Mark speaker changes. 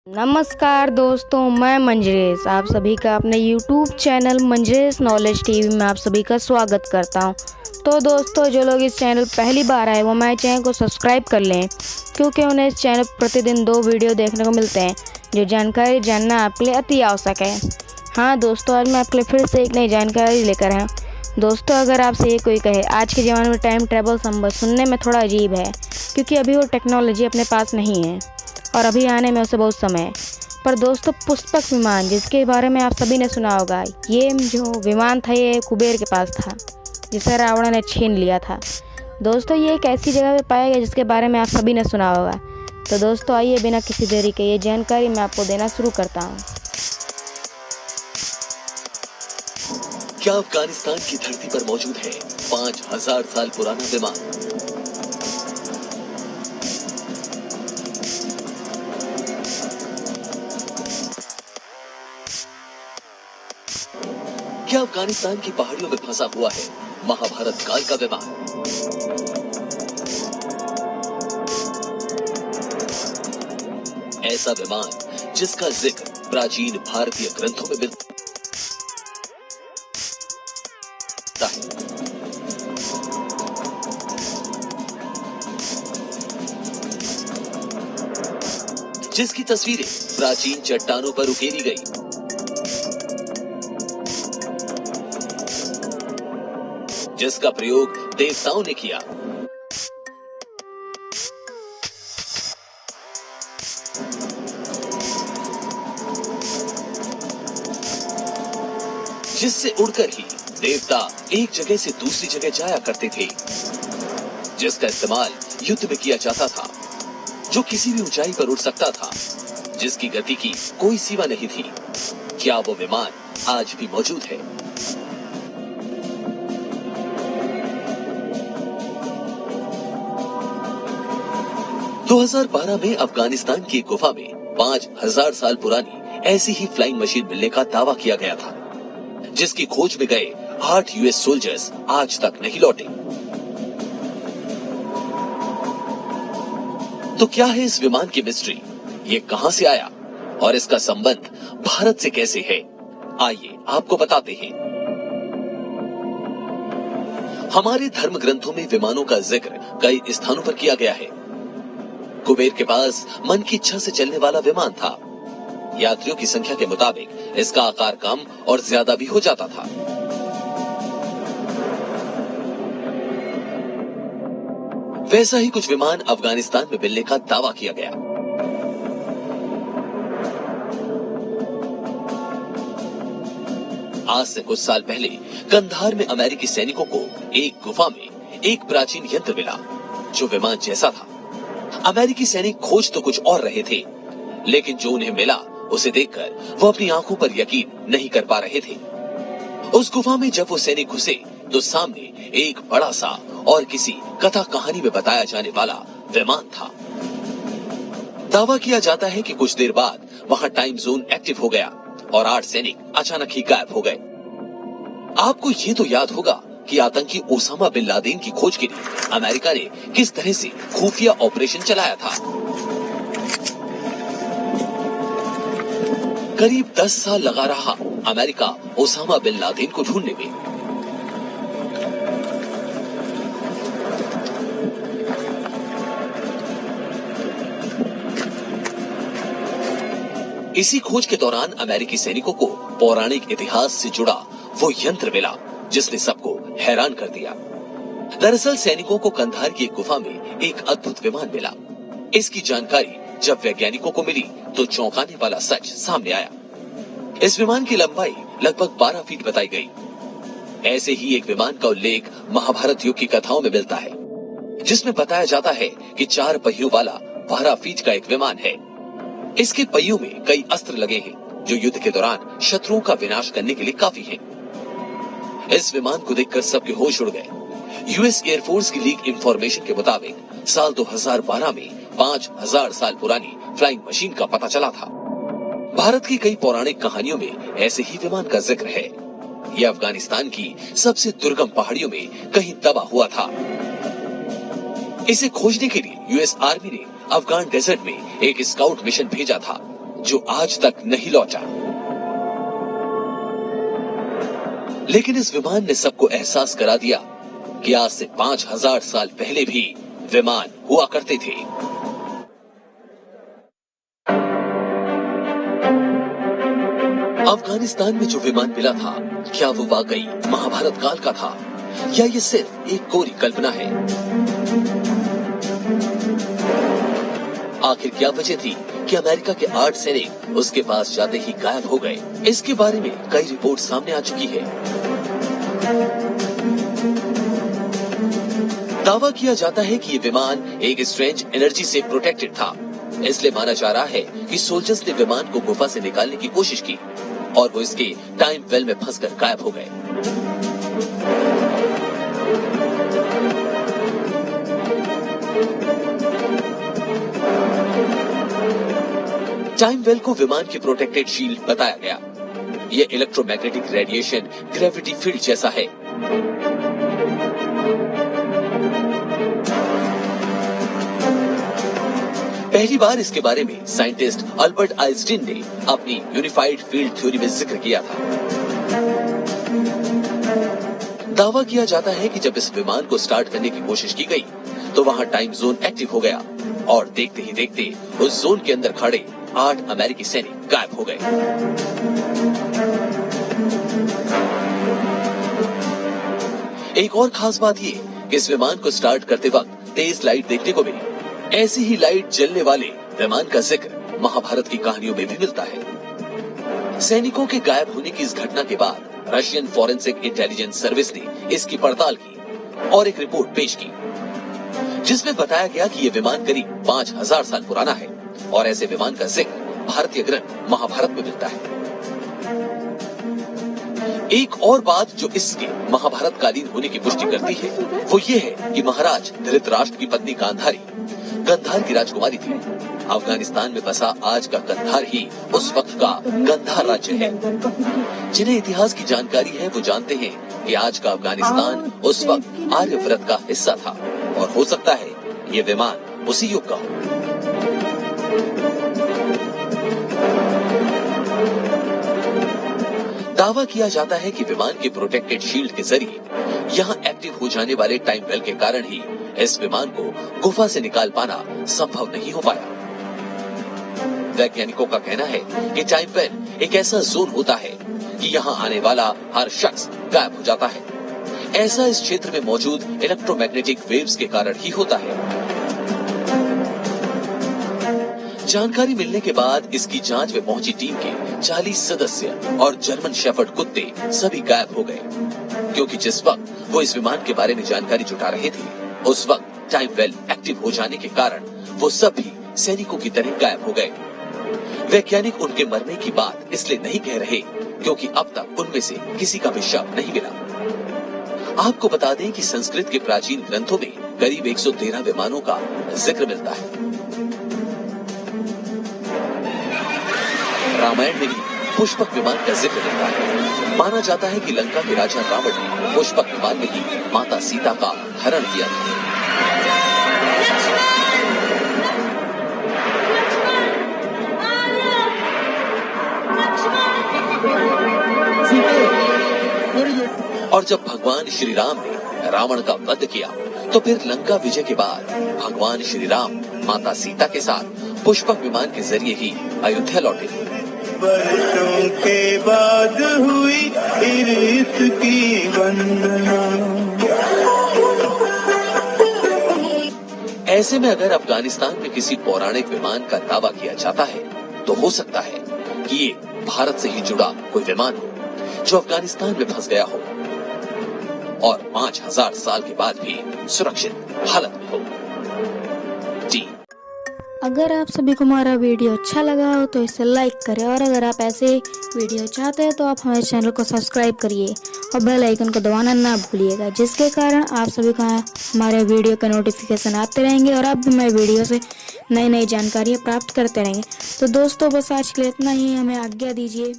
Speaker 1: नमस्कार दोस्तों, मैं मंजरेश आप सभी का अपने YouTube चैनल मंजरेश नॉलेज टीवी में आप सभी का स्वागत करता हूं। तो दोस्तों, जो लोग इस चैनल पहली बार आए वो मेरे चैनल को सब्सक्राइब कर लें, क्योंकि उन्हें इस चैनल पर प्रतिदिन 2 वीडियो देखने को मिलते हैं जो जानकारी जानना आपके लिए अति आवश्यक है। हाँ दोस्तों, आज मैं आपके लिए फिर से एक नई जानकारी लेकर आया हूँ। दोस्तों, अगर आपसे ये कोई कहे आज के ज़माने में टाइम ट्रैवल संभव, सुनने में थोड़ा अजीब है, क्योंकि अभी वो टेक्नोलॉजी अपने पास नहीं है और अभी आने में उसे बहुत समय है। पर दोस्तों, पुष्पक विमान जिसके बारे में आप सभी ने सुना होगा, ये जो विमान था ये कुबेर के पास था, जिसे रावण ने छीन लिया था। दोस्तों, ये एक ऐसी जगह पे पाया गया जिसके बारे में आप सभी ने सुना होगा। तो दोस्तों, आइए बिना किसी देरी के ये जानकारी मैं आपको देना शुरू करता हूँ।
Speaker 2: क्या अफगानिस्तान की धरती पर मौजूद है 5000 साल पुराना विमान? क्या अफगानिस्तान की पहाड़ियों में फंसा हुआ है महाभारत काल का विमान? ऐसा विमान जिसका जिक्र प्राचीन भारतीय ग्रंथों में मिलता है। जिसकी तस्वीरें प्राचीन चट्टानों पर उकेरी गई, जिसका प्रयोग देवताओं ने किया, जिससे उड़कर ही देवता एक जगह से दूसरी जगह जाया करते थे, जिसका इस्तेमाल युद्ध में किया जाता था, जो किसी भी ऊंचाई पर उड़ सकता था, जिसकी गति की कोई सीमा नहीं थी। क्या वो विमान आज भी मौजूद है? – 2012 में अफगानिस्तान की एक गुफा में 5000 साल पुरानी ऐसी ही फ्लाइंग मशीन मिलने का दावा किया गया था, जिसकी खोज में गए 8 यूएस सोल्जर्स आज तक नहीं लौटे। तो क्या है इस विमान की मिस्ट्री? ये कहां से आया और इसका संबंध भारत से कैसे है? आइए आपको बताते हैं। हमारे धर्म ग्रंथों में विमानों का जिक्र कई स्थानों पर किया गया है। कुबेर के पास मन की इच्छा से चलने वाला विमान था। यात्रियों की संख्या के मुताबिक इसका आकार कम और ज्यादा भी हो जाता था। वैसा ही कुछ विमान अफगानिस्तान में मिलने का दावा किया गया। आज से कुछ साल पहले कंधार में अमेरिकी सैनिकों को एक गुफा में एक प्राचीन यंत्र मिला जो विमान जैसा था। अमेरिकी सैनिक खोज तो कुछ और रहे थे, लेकिन जो उन्हें मिला उसे देखकर वो अपनी आंखों पर यकीन नहीं कर पा रहे थे। उस गुफा में जब वो सैनिक घुसे तो सामने एक बड़ा सा और किसी कथा कहानी में बताया जाने वाला विमान था। दावा किया जाता है कि कुछ देर बाद वहां टाइम जोन एक्टिव हो गया और 8 सैनिक अचानक ही गायब हो गए। आपको ये तो याद होगा कि आतंकी ओसामा बिन लादेन की खोज के लिए अमेरिका ने किस तरह से खुफिया ऑपरेशन चलाया था। करीब 10 साल लगा रहा अमेरिका ओसामा बिन लादेन को ढूंढने में। इसी खोज के दौरान अमेरिकी सैनिकों को पौराणिक इतिहास से जुड़ा वो यंत्र मिला जिसने सबको हैरान कर दिया। दरअसल सैनिकों को कंधार की एक गुफा में एक अद्भुत विमान मिला। इसकी जानकारी जब वैज्ञानिकों को मिली तो चौंकाने वाला सच सामने आया। इस विमान की लंबाई लगभग 12 फीट बताई गई। ऐसे ही एक विमान का उल्लेख महाभारत युग की कथाओं में मिलता है, जिसमें बताया जाता है कि 4 पहियों वाला 12 फीट का एक विमान है। इसके पहियों में कई अस्त्र लगे हैं जो युद्ध के दौरान शत्रुओं का विनाश करने के लिए काफी हैं। इस विमान को देखकर सबके होश उड़ गए। यूएस एयरफोर्स की लीक इंफॉर्मेशन के मुताबिक साल 2012 में 5000 साल पुरानी फ्लाइंग मशीन का पता चला था। भारत की कई पौराणिक कहानियों में ऐसे ही विमान का जिक्र है। यह अफगानिस्तान की सबसे दुर्गम पहाड़ियों में कहीं दबा हुआ था। इसे खोजने के लिए यूएस आर्मी ने अफगान डेजर्ट में एक स्काउट मिशन भेजा था, जो आज तक नहीं लौटा। लेकिन इस विमान ने सबको एहसास करा दिया कि आज से 5000 साल पहले भी विमान हुआ करते थे। अफगानिस्तान में जो विमान मिला था, क्या वो वाकई महाभारत काल का था या ये सिर्फ एक कोरी कल्पना है? आखिर क्या वजह थी कि अमेरिका के 8 सैनिक उसके पास जाते ही गायब हो गए? इसके बारे में कई रिपोर्ट सामने आ चुकी है। दावा किया जाता है कि ये विमान एक स्ट्रेंज एनर्जी से प्रोटेक्टेड था, इसलिए माना जा रहा है कि सोल्जर्स ने विमान को गुफा से निकालने की कोशिश की और वो इसके टाइम वेल में फंसकर गायब हो गए। टाइम वेल को विमान की प्रोटेक्टेड शील्ड बताया गया। ये इलेक्ट्रोमैग्नेटिक रेडिएशन ग्रेविटी फील्ड जैसा है। पहली बार इसके बारे में साइंटिस्ट अल्बर्ट आइंस्टीन ने अपनी यूनिफाइड फील्ड थ्योरी में जिक्र किया था। दावा किया जाता है कि जब इस विमान को स्टार्ट करने की कोशिश की गई तो वहां टाइम जोन एक्टिव हो गया और देखते ही देखते उस जोन के अंदर खड़े 8 अमेरिकी सैनिक गायब हो गए। एक और खास बात ये कि इस विमान को स्टार्ट करते वक्त तेज लाइट देखने को मिली। ऐसी ही लाइट जलने वाले विमान का जिक्र महाभारत की कहानियों में भी मिलता है। सैनिकों के गायब होने की इस घटना के बाद रशियन फॉरेंसिक इंटेलिजेंस सर्विस ने इसकी पड़ताल की और एक रिपोर्ट पेश की, जिसमें बताया गया कि ये विमान करीब 5000 साल पुराना है और ऐसे विमान का जिक्र भारतीय ग्रंथ महाभारत में मिलता है। एक और बात जो इसके महाभारत कालीन होने की पुष्टि करती है वो ये है कि महाराज धृतराष्ट्र की पत्नी गांधारी गंधार की राजकुमारी थी। अफगानिस्तान में बसा आज का गंधार ही उस वक्त का गंधार राज्य है। जिन्हें इतिहास की जानकारी है वो जानते हैं कि आज का अफगानिस्तान उस वक्त आर्यव्रत का हिस्सा था और हो सकता है ये विमान उसी युग का हो। दावा किया जाता है कि विमान के प्रोटेक्टेड शील्ड के जरिए यहाँ एक्टिव हो जाने वाले टाइम वेल के कारण ही इस विमान को गुफा से निकाल पाना संभव नहीं हो पाया। वैज्ञानिकों का कहना है कि टाइम वेल एक ऐसा जोन होता है कि यहाँ आने वाला हर शख्स गायब हो जाता है। ऐसा इस क्षेत्र में मौजूद इलेक्ट्रोमैग्नेटिक वेव्स के कारण ही होता है। जानकारी मिलने के बाद इसकी जांच में पहुंची टीम के 40 सदस्य और जर्मन शेफर्ड कुत्ते सभी गायब हो गए, क्योंकि जिस वक्त वो इस विमान के बारे में जानकारी जुटा रहे थे उस वक्त टाइम वेल एक्टिव हो जाने के कारण वो सभी सैनिकों की तरह गायब हो गए। वैज्ञानिक उनके मरने की बात इसलिए नहीं कह रहे क्योंकि अब तक उनमें से किसी का भी शव नहीं मिला। आपको बता दें कि संस्कृत के प्राचीन ग्रंथों में करीब 113 विमानों का जिक्र मिलता है। रामायण में भी पुष्पक विमान का जिक्र मिलता है। माना जाता है कि लंका के राजा रावण ने पुष्पक विमान में ही माता सीता का हरण किया था। और जब भगवान श्री राम ने रावण का वध किया तो फिर लंका विजय के बाद भगवान श्री राम माता सीता के साथ पुष्पक विमान के जरिए ही अयोध्या लौटे।
Speaker 3: बरसों के बाद हुई इर्त की वंदना।
Speaker 2: ऐसे में अगर अफगानिस्तान में किसी पौराणिक विमान का दावा किया जाता है तो हो सकता है कि ये भारत से ही जुड़ा कोई विमान हो जो अफगानिस्तान में फंस गया हो और 5000 साल के बाद भी सुरक्षित हालत में हो। जी,
Speaker 1: अगर आप सभी को हमारा वीडियो अच्छा लगा हो तो इसे लाइक करें और अगर आप ऐसे वीडियो चाहते हैं तो आप हमारे चैनल को सब्सक्राइब करिए और बेल आइकन को दबाना ना भूलिएगा, जिसके कारण आप सभी को हमारे वीडियो का नोटिफिकेशन आते रहेंगे और आप भी हमारे वीडियो से नई नई जानकारियाँ प्राप्त करते रहेंगे। तो दोस्तों बस आज के लिए इतना ही, हमें आज्ञा दीजिए।